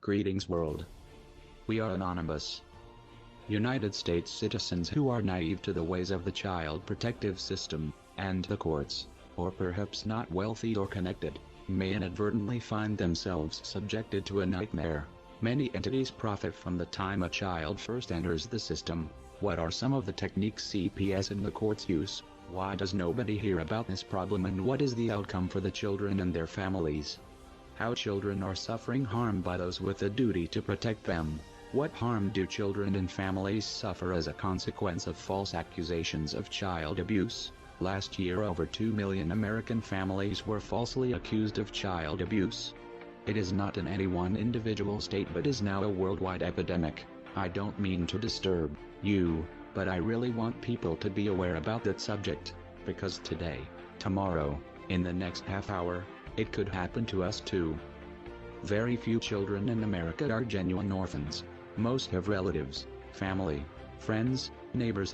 Greetings world. We are anonymous. United States citizens who are naive to the ways of the child protective system, and the courts, or perhaps not wealthy or connected, may inadvertently find themselves subjected to a nightmare. Many entities profit from the time a child first enters the system. What are some of the techniques CPS and the courts use? Why does nobody hear about this problem, and what is the outcome for the children and their families? How children are suffering harm by those with a duty to protect them. What harm do children and families suffer as a consequence of false accusations of child abuse? Last year over 2 million American families were falsely accused of child abuse. It is not in any one individual state but is now a worldwide epidemic. I don't mean to disturb you, but I really want people to be aware about that subject, because today, tomorrow, in the next half hour, it could happen to us too. Very few children in America are genuine orphans. Most have relatives, family, friends, neighbors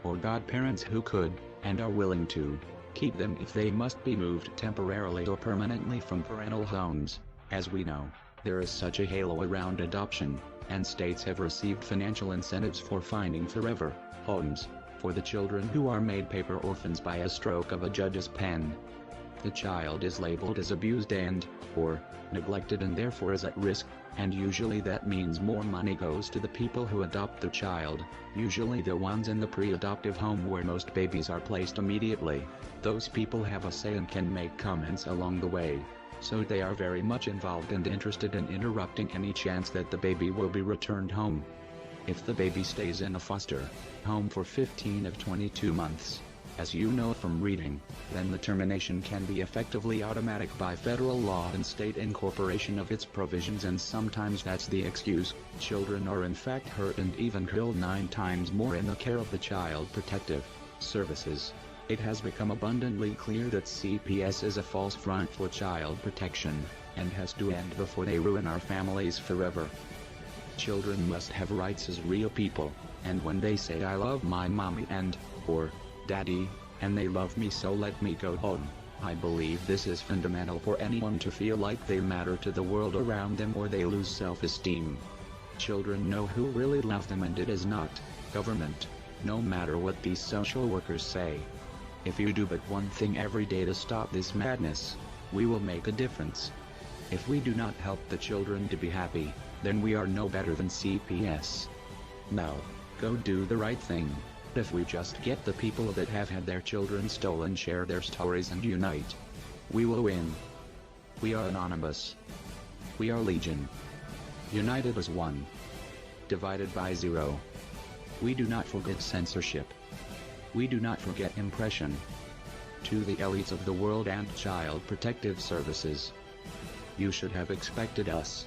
or godparents who could, and are willing to, keep them if they must be moved temporarily or permanently from parental homes. As we know, there is such a halo around adoption, and states have received financial incentives for finding forever homes for the children who are made paper orphans by a stroke of a judge's pen. The child is labeled as abused or neglected and therefore is at risk, and usually that means more money goes to the people who adopt the child, usually the ones in the pre-adoptive home where most babies are placed immediately. Those people have a say and can make comments along the way, so they are very much involved and interested in interrupting any chance that the baby will be returned home. If the baby stays in a foster home for 15 of 22 months, as you know from reading, then the termination can be effectively automatic by federal law and state incorporation of its provisions, and sometimes that's the excuse. Children are in fact hurt and even killed 9 times more in the care of the Child Protective Services. It has become abundantly clear that CPS is a false front for child protection, and has to end before they ruin our families forever. Children must have rights as real people, and when they say I love my mommy or daddy, and they love me so let me go home, I believe this is fundamental for anyone to feel like they matter to the world around them or they lose self-esteem. Children know who really loves them, and it is not government, no matter what these social workers say. If you do but one thing every day to stop this madness, we will make a difference. If we do not help the children to be happy, then we are no better than CPS. Now, go do the right thing. If we just get the people that have had their children stolen share their stories and unite, we will win. We are anonymous. We are legion. United as one. Divided by 0. We do not forget censorship. We do not forget impression. To the elites of the world and Child Protective Services, you should have expected us